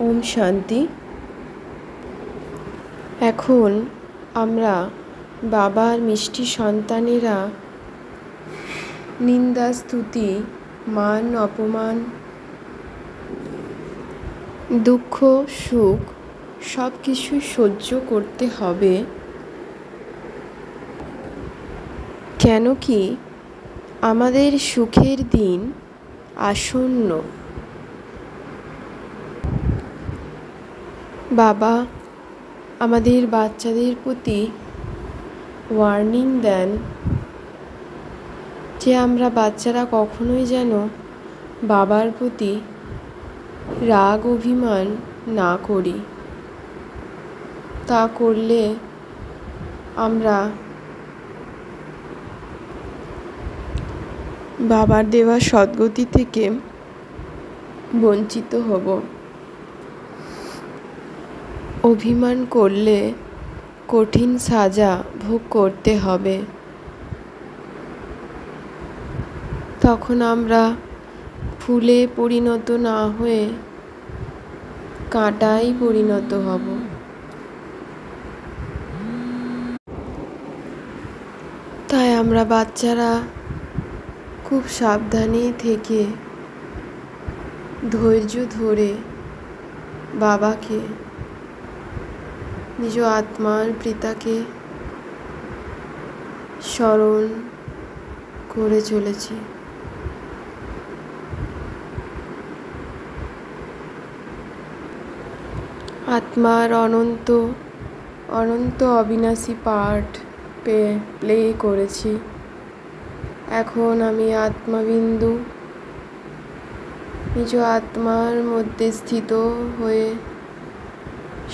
ওম শান্তি। এখন আমরা বাবার মিষ্টি সন্তানেরা নিন্দা, স্তুতি, মান, অপমান, দুঃখ, সুখ সব কিছু সহ্য করতে হবে। কেন কি আমাদের সুখের দিন আসন্ন। বাবা আমাদের বাচ্চাদের প্রতি ওয়ার্নিং দেন যে আমরা বাচ্চারা কখনোই যেন বাবার প্রতি রাগ অভিমান না করি। তা করলে আমরা বাবার দেওয়া সদ্গতি থেকে বঞ্চিত হব। অভিমান করলে কঠিন সাজা ভোগ করতে হবে। তখন আমরা ফুলে পরিণত না হয়ে কাঁটায় পরিণত হব। তাই আমরা বাচ্চারা খুব সাবধানে থেকে ধৈর্য ধরে বাবাকে, নিজ আত্মার পিতাকে স্মরণ করে চলেছি। আত্মার অনন্ত অনন্ত অবিনাশী পার্ট প্লে করেছি। এখন আমি আত্মাবিন্দু নিজ আত্মার মধ্যে স্থিত হয়ে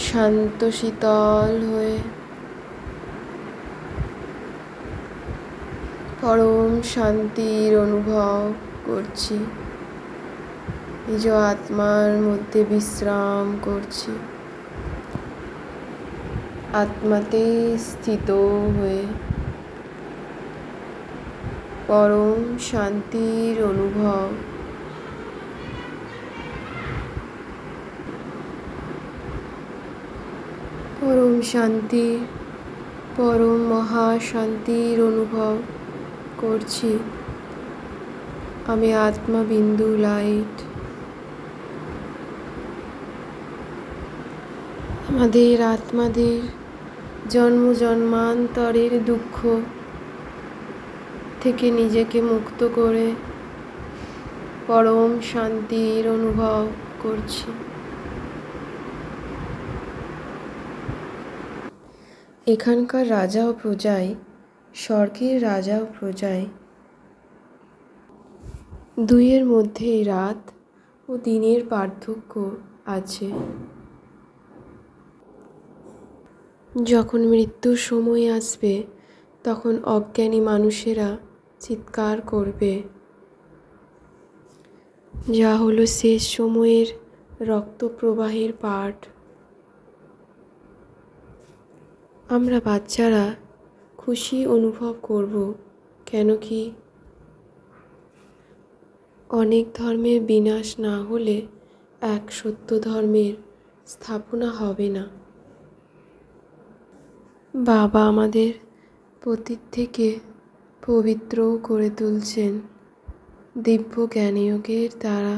শান্ত শীতল হয়ে পরম শান্তির অনুভব করছি। নিজ আত্মার মধ্যে বিশ্রাম করছি। আত্মাতে স্থিত হয়ে পরম শান্তির অনুভব পরম শান্তি, পরম মহাশান্তির অনুভব করছি। আমি আত্মাবিন্দু লাইট। আমাদের আত্মাদের জন্ম জন্মান্তরের দুঃখ থেকে নিজেকে মুক্ত করে পরম শান্তির অনুভব করছি। এখানকার রাজা ও প্রজায় স্বর্গের রাজা ও প্রজায় দুইয়ের মধ্যে রাত ও দিনের পার্থক্য আছে। যখন মৃত্যুর সময় আসবে তখন অজ্ঞানী মানুষেরা চিৎকার করবে, যা হলো শেষ সময়ের রক্তপ্রবাহের পাঠ। আমরা বাচ্চারা খুশি অনুভব করব, কেন কি অনেক ধর্মের বিনাশ না হলে এক সত্য ধর্মের স্থাপনা হবে না। বাবা আমাদের পতীত থেকে পবিত্র করে তুলছেন দিব্য জ্ঞানযোগের দ্বারা।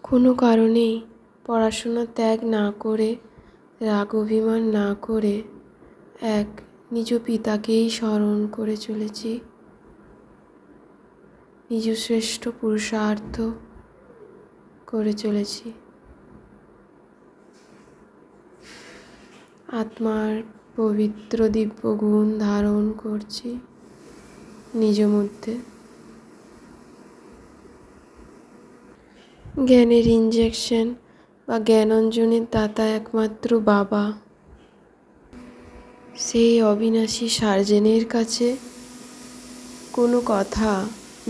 কোনো কারণেই পড়াশোনা ত্যাগ না করে, রাগ অভিমান না করে এক নিজ পিতাকেই স্মরণ করে চলেছি। নিজ শ্রেষ্ঠ পুরুষার্থ করে চলেছি। আত্মার পবিত্র দিব্য গুণ ধারণ করছি নিজ মধ্যে। জ্ঞানের ইনজেকশন বা জ্ঞানাঞ্জনের দাতা একমাত্র বাবা। সেই অবিনাশী সার্জেনের কাছে কোনো কথা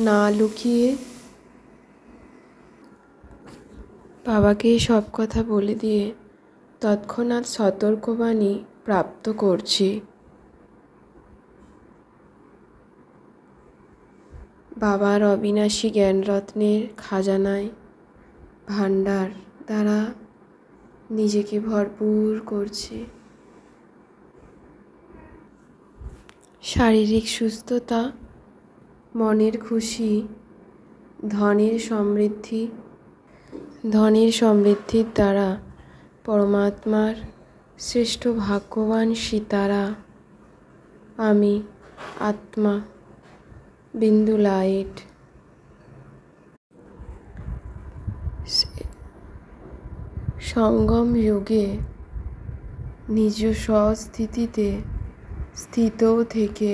না লুকিয়ে বাবাকে সব কথা বলে দিয়ে তৎক্ষণাৎ সতর্কবাণী প্রাপ্ত করছি। বাবার অবিনাশী জ্ঞানরত্নের খাজানায় ভাণ্ডার দ্বারা নিজেকে ভরপুর করছি। শারীরিক সুস্থতা, মনের খুশি, ধনের সমৃদ্ধির দ্বারা পরমাত্মার শ্রেষ্ঠ ভাগ্যবান সীতারা আমি আত্মা বিন্দু লাইট। সঙ্গম যোগে নিজ স্বস্থিতিতে স্থিত থেকে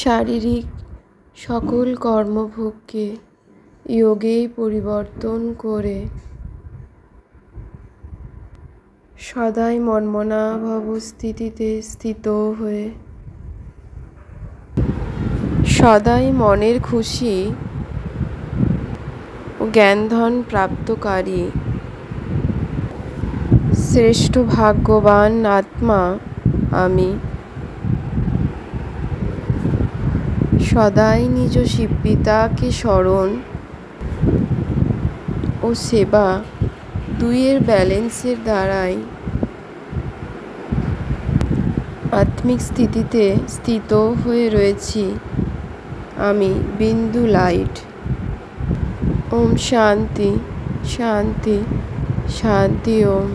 শারীরিক সকল কর্মভোগকে যোগে পরিবর্তন করে সদাই মন্মনাভব স্থিতিতে স্থিত হয়ে সদাই মনের খুশি ও জ্ঞানধন প্রাপ্তকারী শ্রেষ্ঠ ভাগ্যবান আত্মা আমি। সদাই নিজ শিবপিতাকে স্মরণ ও সেবা দুইয়ের ব্যালেন্সের দ্বারাই আত্মিক স্থিতিতে স্থিত হয়ে রয়েছি আমি বিন্দু লাইট। ওম শান্তি শান্তি শান্তি ওম।